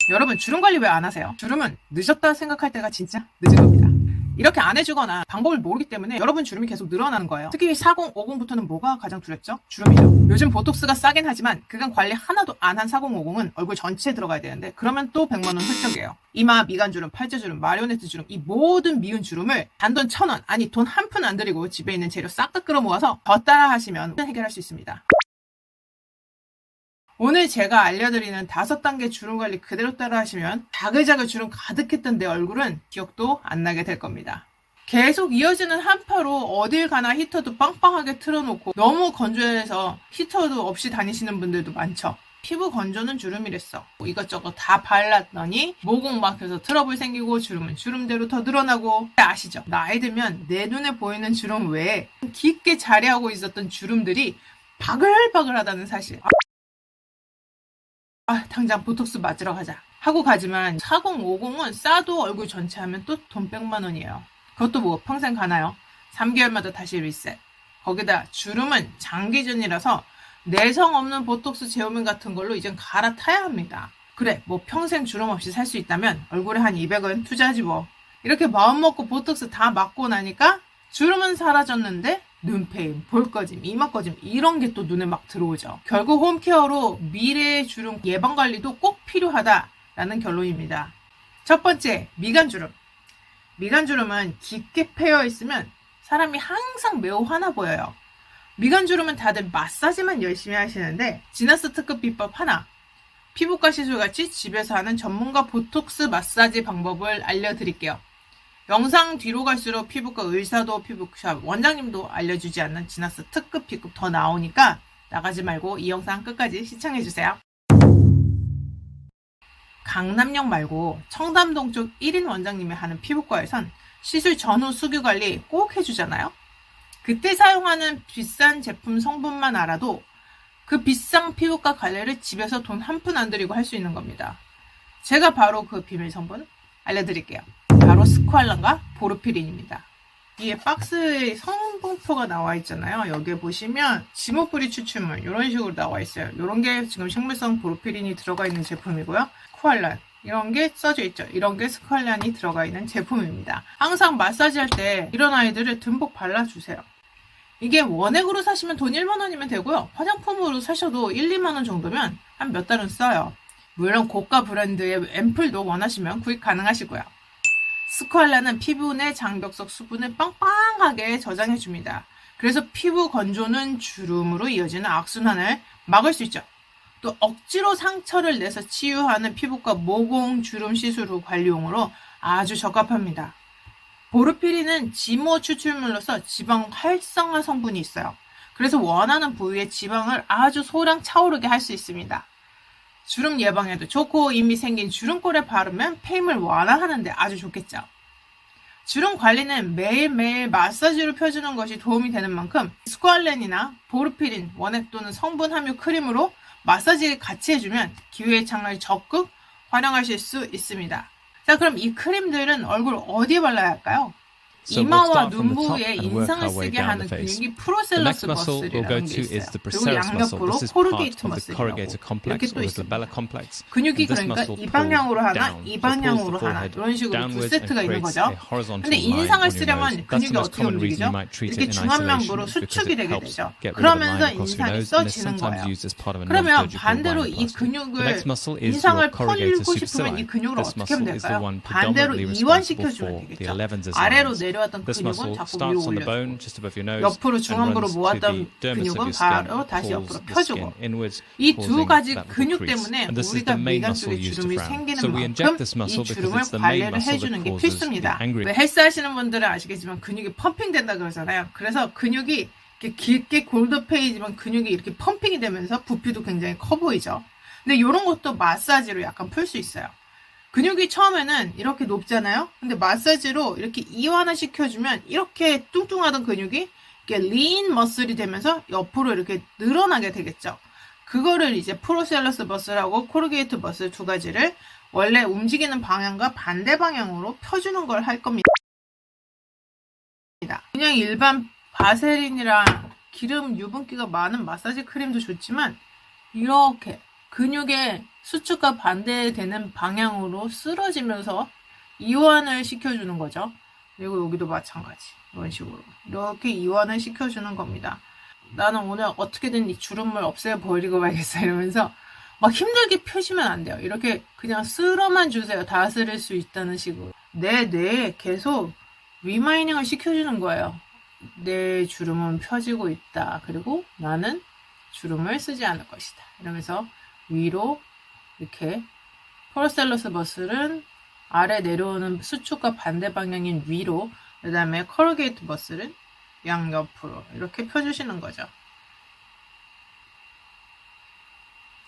여러분 주름 관리 왜 안 하세요? 주름은 늦었다 생각할 때가 진짜 늦은 겁니다. 이렇게 안 해주거나 방법을 모르기 때문에 여러분 주름이 계속 늘어나는 거예요. 특히 4050부터는 뭐가 가장 두렵죠? 주름이죠. 요즘 보톡스가 싸긴 하지만 그간 관리 하나도 안 한 4050은 얼굴 전체에 들어가야 되는데 그러면 또 100만원 훌쩍이에요. 이마, 미간주름, 팔자주름, 마리오네트 주름 이 모든 미운 주름을 단돈 1000원 아니 돈 한 푼 안 들이고 집에 있는 재료 싹 다 끌어 모아서 더 따라 하시면 해결할 수 있습니다. 오늘 제가 알려드리는 5단계 주름 관리 그대로 따라 하시면 자글자글 주름 가득했던 내 얼굴은 기억도 안 나게 될 겁니다. 계속 이어지는 한파로 어딜 가나 히터도 빵빵하게 틀어놓고 너무 건조해서 히터도 없이 다니시는 분들도 많죠. 피부 건조는 주름이랬어. 이것저것 다 발랐더니 모공 막혀서 트러블 생기고 주름은 주름대로 더 늘어나고 아시죠? 나이 들면 내 눈에 보이는 주름 외에 깊게 자리하고 있었던 주름들이 바글바글하다는 사실. 당장 보톡스 맞으러 가자 하고 가지만 4050은 싸도 얼굴 전체 하면 또 돈 100만원이에요. 그것도 뭐 평생 가나요? 3개월마다 다시 리셋. 거기다 주름은 장기전이라서 내성 없는 보톡스 제오민 같은 걸로 이젠 갈아타야 합니다. 그래 뭐 평생 주름 없이 살 수 있다면 얼굴에 한 200원 투자하지 뭐. 이렇게 마음먹고 보톡스 다 맞고 나니까 주름은 사라졌는데 눈페인, 볼꺼짐, 이마꺼짐 이런 게 또 눈에 막 들어오죠. 결국 홈케어로 미래의 주름 예방관리도 꼭 필요하다라는 결론입니다. 첫 번째, 미간주름. 미간주름은 깊게 패여 있으면 사람이 항상 매우 화나 보여요. 미간주름은 다들 마사지만 열심히 하시는데 지나스 특급 비법 하나. 피부과 시술같이 집에서 하는 전문가 보톡스 마사지 방법을 알려드릴게요. 영상 뒤로 갈수록 피부과 의사도 피부샵 원장님도 알려주지 않는 지나스 특급 비급 더 나오니까 나가지 말고 이 영상 끝까지 시청해주세요. 강남역 말고 청담동 쪽 1인 원장님이 하는 피부과에선 시술 전후 수규관리 꼭 해주잖아요. 그때 사용하는 비싼 제품 성분만 알아도 그 비싼 피부과 관리를 집에서 돈 한 푼 안 들이고 할 수 있는 겁니다. 제가 바로 그 비밀 성분 알려드릴게요. 바로 스쿠알란과 보르피린입니다. 뒤에 박스에 성분표가 나와 있잖아요. 여기에 보시면 지모프리 추출물 이런 식으로 나와 있어요. 이런 게 지금 식물성 보르피린이 들어가 있는 제품이고요. 스쿠알란 이런 게 써져 있죠. 이런 게 스쿠알란이 들어가 있는 제품입니다. 항상 마사지 할 때 이런 아이들을 듬뿍 발라주세요. 이게 원액으로 사시면 돈 1만원이면 되고요. 화장품으로 사셔도 1, 2만원 정도면 한 몇 달은 써요. 물론 고가 브랜드의 앰플도 원하시면 구입 가능하시고요. 스쿠알란은 피부 내 장벽 속 수분을 빵빵하게 저장해줍니다. 그래서 피부 건조는 주름으로 이어지는 악순환을 막을 수 있죠. 또 억지로 상처를 내서 치유하는 피부과 모공 주름 시술 후 관리용으로 아주 적합합니다. 보르피린은 지모 추출물로서 지방 활성화 성분이 있어요. 그래서 원하는 부위의 지방을 아주 소량 차오르게 할 수 있습니다. 주름 예방에도 좋고 이미 생긴 주름골에 바르면 페임을 완화하는 데 아주 좋겠죠. 주름 관리는 매일매일 마사지로 펴주는 것이 도움이 되는 만큼 스쿠알란이나 보르피린, 원액 또는 성분 함유 크림으로 마사지 같이 해주면 기회의 창을 적극 활용하실 수 있습니다. 자, 그럼 이 크림들은 얼굴 어디에 발라야 할까요? 이마와 눈 부위에 인상을 쓰게 하는 근육이 프로셀러스 머슬이라는 게 있어요. 그리고 양옆으로 코르게이트 머슬이라고 이렇게 또 있습니다. 근육이 그러니까 이 방향으로 하나, 이 방향으로 하나 이런 식으로 두 세트가 있는 거죠. 근데 인상을 쓰려면 근육이 어떻게 움직이죠? 이렇게 중안면부로 수축이 되게 되죠. 그러면서 인상이 써지는 거예요. 그러면 반대로 이 근육을 인상을 펴고 싶으면 이 근육을 어떻게 하면 될까요? 반대로 이완시켜주면 되겠죠. 아래로 내려왔던 근육은 자꾸 위로 올려주고 옆으로 중안부로 모았던 근육은 바로 다시 옆으로 펴주고 이 두 가지 근육 때문에 우리가 미간 쪽에 주름이 생기는 만큼 이 주름을 관리를 해주는 게 필수입니다. 왜 헬스 하시는 분들은 아시겠지만 근육이 펌핑 된다 그러잖아요. 그래서 근육이 이렇게 길게 골드페이지만 근육이 이렇게 펌핑이 되면서 부피도 굉장히 커 보이죠. 근데 이런 것도 마사지로 약간 풀 수 있어요. 근육이 처음에는 이렇게 높잖아요. 근데 마사지로 이렇게 이완화 시켜주면 이렇게 뚱뚱하던 근육이 이렇게 린 머슬이 되면서 옆으로 이렇게 늘어나게 되겠죠. 그거를 이제 프로셀러스 머슬하고 코르게이트 머슬 두 가지를 원래 움직이는 방향과 반대 방향으로 펴주는 걸 할 겁니다. 그냥 일반 바세린이랑 기름 유분기가 많은 마사지 크림도 좋지만 이렇게 근육의 수축과 반대되는 방향으로 쓰러지면서 이완을 시켜주는 거죠. 그리고 여기도 마찬가지. 이런 식으로. 이렇게 이완을 시켜주는 겁니다. 나는 오늘 어떻게든 이 주름을 없애버리고 말겠어 이러면서 막 힘들게 펴시면 안 돼요. 이렇게 그냥 쓸어만 주세요. 다스릴 수 있다는 식으로. 내 뇌에 계속 리마이닝을 시켜주는 거예요. 내 주름은 펴지고 있다. 그리고 나는 주름을 쓰지 않을 것이다. 이러면서 위로 이렇게 포로셀러스 머슬은 아래 내려오는 수축과 반대 방향인 위로, 그 다음에 커러게이트 머슬은 양옆으로 이렇게 펴주시는 거죠.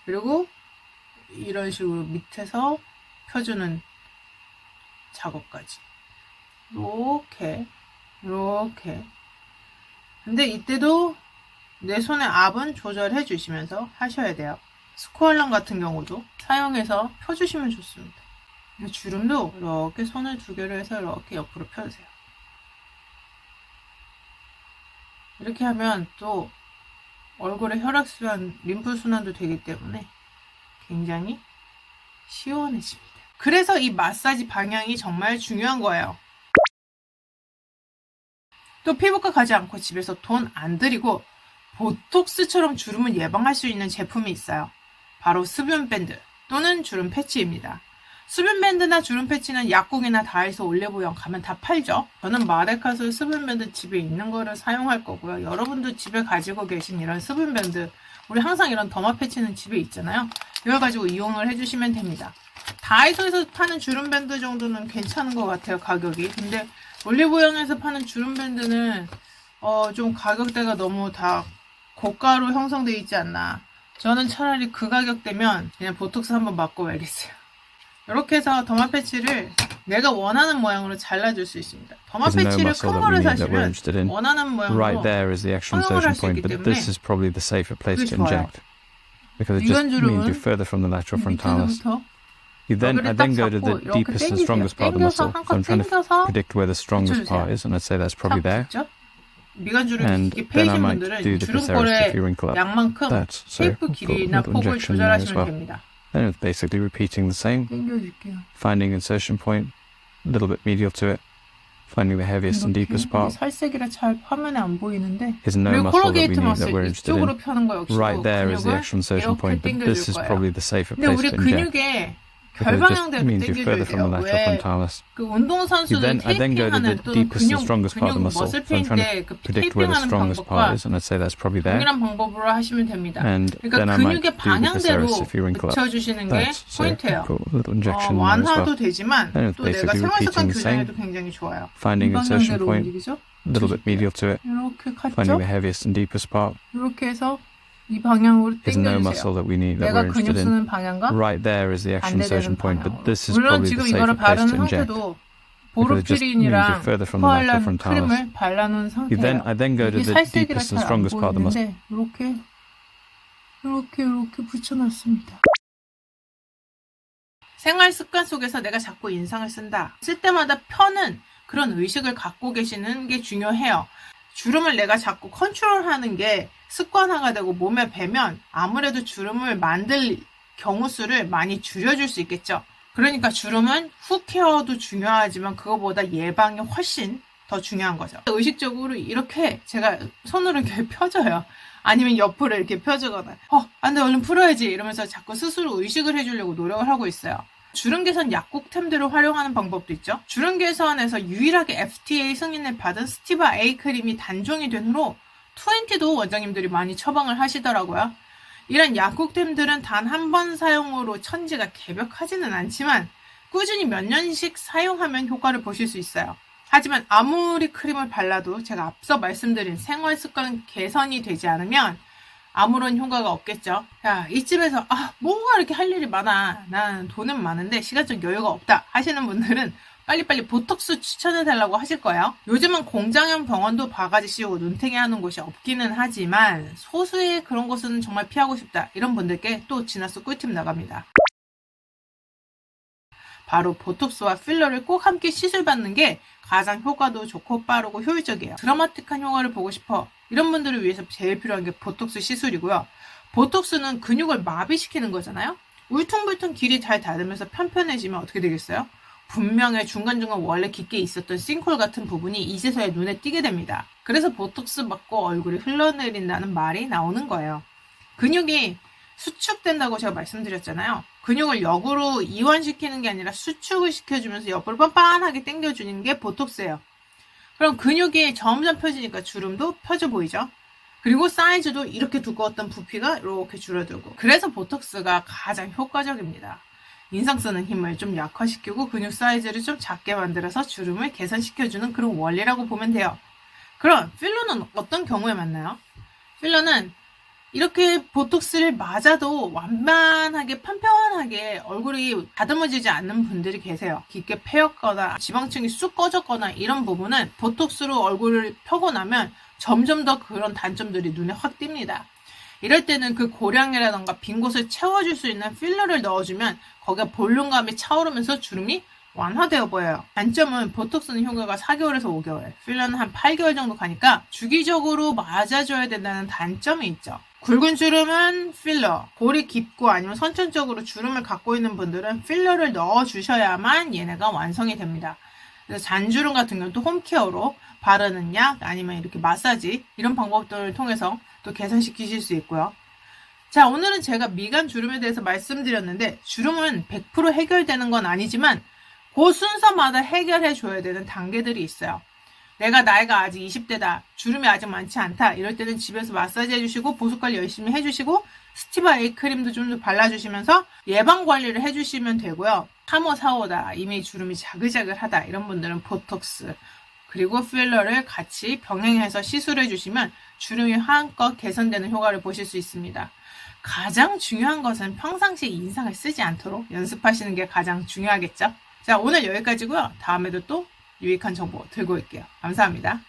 그리고 이런 식으로 밑에서 펴주는 작업까지. 이렇게. 근데 이때도 내 손의 압은 조절해 주시면서 하셔야 돼요. 스쿼얼런 같은 경우도 사용해서 펴주시면 좋습니다. 주름도 이렇게 손을 두 개로 해서 이렇게 옆으로 펴주세요. 이렇게 하면 또 얼굴의 혈액순환, 림프순환도 되기 때문에 굉장히 시원해집니다. 그래서 이 마사지 방향이 정말 중요한 거예요. 또 피부과 가지 않고 집에서 돈 안 들이고 보톡스처럼 주름을 예방할 수 있는 제품이 있어요. 바로 수분 밴드 또는 주름 패치입니다. 수분 밴드나 주름 패치는 약국이나 다이소, 올리브영 가면 다 팔죠. 저는 마데카솔 수분 밴드 집에 있는 거를 사용할 거고요. 여러분도 집에 가지고 계신 이런 수분 밴드, 우리 항상 이런 더마 패치는 집에 있잖아요. 이걸 가지고 이용을 해주시면 됩니다. 다이소에서 파는 주름 밴드 정도는 괜찮은 것 같아요, 가격이. 근데 올리브영에서 파는 주름 밴드는 좀 가격대가 너무 다 고가로 형성되어 있지 않나. 저는 차라리 그 가격대면 그냥 보톡스 한번 맞고 말겠어요. 이렇게 해서 더마 패치를 내가 원하는 모양으로 잘라줄 수 있습니다. 더마 패치를 큰 거를 사시면 원하는 모양으로 성형을 할 수 있기 때문에 그게 좋아요. 미간주름은 밑에서부터 I then go to the deepest and strongest part of the muscle. So I'm trying to predict where the strongest part is, and I'd say that's probably there. 미간주름이 깊게 패이신 분들은 주름골의 양만큼 쉐이프 길이나 폭을 조절하시면 됩니다. Then it's basically repeating the same. Finding insertion point, a little bit medial to it. Finding the heaviest and deepest part. 살색이라 잘 화면에 안 보이는데. Is no muscle that we need that we're interested 이쪽으로 펴는 거 역시 right there is the actual insertion point, but this is probably the safer 근데 place 우리 to inject. 근육에 Because it just 결방형대로 means you're further from the 당겨줘야 lateral 돼요. frontalis. 그 운동선수들 I then go to the 테이핑하는 또는 deepest and strongest part of the muscle. 머슬 So I'm 페인 trying 때 to 그 predict where the 테이핑하는 strongest part 방법과 is, and I'd say that's probably there. 동일한 방법으로 하시면 됩니다. And 그러니까 then I might 근육의 do the 방향대로 psoas if you wrinkle up. 붙여주시는 게 That's so 포인트예요. cool. A little injection there as 완화도 well. 되지만 And it's 또 내가 basically 생활습관 repeating the same. 교정에도 굉장히 좋아요. Finding 이 insertion 방향대로 point, 움직이죠? a little bit medial to it. 이렇게 Finding 갔죠? the heaviest and deepest part. 이렇게 해서 이 방향으로 Is no 당겨주세요. muscle that we need that 내가 we're 근육 interested in. 쓰는 방향과 Right there is the actual insertion 반대되는 point, but 방향으로. this is 물론 probably the 지금 safer 이거를 place to 바르는 inject. 상태도 Because it just means you're 보르피린이랑 further from the lateral 코알란 frontalis. 크림을 발라놓은 I 상태예요. then go to 이게 the 살색이라 deepest and 잘 안 strongest part of the muscle. 보이는데 이렇게 붙여놨습니다. 생활 습관 속에서 내가 자꾸 인상을 쓴다. 쓸 때마다 펴는 그런 의식을 갖고 계시는 게 중요해요. 주름을 내가 자꾸 컨트롤하는 게 습관화가 되고 몸에 배면 아무래도 주름을 만들 경우 수를 많이 줄여줄 수 있겠죠. 그러니까 주름은 후 케어도 중요하지만 그거보다 예방이 훨씬 더 중요한 거죠. 의식적으로 이렇게 제가 손으로 이렇게 펴줘요. 아니면 옆으로 이렇게 펴주거나 안 돼, 얼른 풀어야지 이러면서 자꾸 스스로 의식을 해주려고 노력을 하고 있어요. 주름 개선 약국템들을 활용하는 방법도 있죠. 주름 개선에서 유일하게 FDA 승인을 받은 스티바 A 크림이 단종이 된 후로 20도 원장님들이 많이 처방을 하시더라고요. 이런 약국템들은 단 한 번 사용으로 천지가 개벽하지는 않지만 꾸준히 몇 년씩 사용하면 효과를 보실 수 있어요. 하지만 아무리 크림을 발라도 제가 앞서 말씀드린 생활 습관 개선이 되지 않으면 아무런 효과가 없겠죠. 야, 이쯤에서 뭐가 이렇게 할 일이 많아. 난 돈은 많은데 시간적 여유가 없다 하시는 분들은 빨리빨리 보톡스 추천해달라고 하실 거예요. 요즘은 공장형 병원도 바가지 씌우고 눈탱이 하는 곳이 없기는 하지만 소수의 그런 곳은 정말 피하고 싶다. 이런 분들께 또 지나스 꿀팁 나갑니다. 바로 보톡스와 필러를 꼭 함께 시술받는 게 가장 효과도 좋고 빠르고 효율적이에요. 드라마틱한 효과를 보고 싶어. 이런 분들을 위해서 제일 필요한 게 보톡스 시술이고요. 보톡스는 근육을 마비시키는 거잖아요. 울퉁불퉁 길이 잘 닫으면서 편편해지면 어떻게 되겠어요? 분명히 중간중간 원래 깊게 있었던 싱크홀 같은 부분이 이제서야 눈에 띄게 됩니다. 그래서 보톡스 맞고 얼굴이 흘러내린다는 말이 나오는 거예요. 근육이 수축된다고 제가 말씀드렸잖아요. 근육을 역으로 이완시키는 게 아니라 수축을 시켜주면서 옆으로 빤빤하게 당겨주는 게 보톡스예요. 그럼 근육이 점점 펴지니까 주름도 펴져 보이죠? 그리고 사이즈도 이렇게 두꺼웠던 부피가 이렇게 줄어들고, 그래서 보톡스가 가장 효과적입니다. 인상 쓰는 힘을 좀 약화시키고 근육 사이즈를 좀 작게 만들어서 주름을 개선시켜주는 그런 원리라고 보면 돼요. 그럼 필러는 어떤 경우에 맞나요? 필러는 이렇게 보톡스를 맞아도 완만하게 편편하게 얼굴이 다듬어지지 않는 분들이 계세요. 깊게 패였거나 지방층이 쑥 꺼졌거나 이런 부분은 보톡스로 얼굴을 펴고 나면 점점 더 그런 단점들이 눈에 확 띕니다. 이럴 때는 그 고량이라던가 빈 곳을 채워줄 수 있는 필러를 넣어주면 거기가 볼륨감이 차오르면서 주름이 완화되어 보여요. 단점은 보톡스는 효과가 4개월에서 5개월, 필러는 한 8개월 정도 가니까 주기적으로 맞아줘야 된다는 단점이 있죠. 굵은 주름은 필러, 골이 깊고 아니면 선천적으로 주름을 갖고 있는 분들은 필러를 넣어주셔야만 얘네가 완성이 됩니다. 그래서 잔주름 같은 경우는 또 홈케어로 바르는 약 아니면 이렇게 마사지 이런 방법들을 통해서 또 개선시키실 수 있고요. 자, 오늘은 제가 미간 주름에 대해서 말씀드렸는데 주름은 100% 해결되는 건 아니지만 그 순서마다 해결해 줘야 되는 단계들이 있어요. 내가 나이가 아직 20대다, 주름이 아직 많지 않다, 이럴 때는 집에서 마사지 해주시고 보습관리 열심히 해주시고 스티바 A 크림도 좀 더 발라주시면서 예방관리를 해주시면 되고요. 3호, 4호다, 이미 주름이 자글자글하다, 이런 분들은 보톡스 그리고 필러를 같이 병행해서 시술해 주시면 주름이 한껏 개선되는 효과를 보실 수 있습니다. 가장 중요한 것은 평상시에 인상을 쓰지 않도록 연습하시는 게 가장 중요하겠죠. 자, 오늘 여기까지고요. 다음에도 또 유익한 정보 들고 올게요. 감사합니다.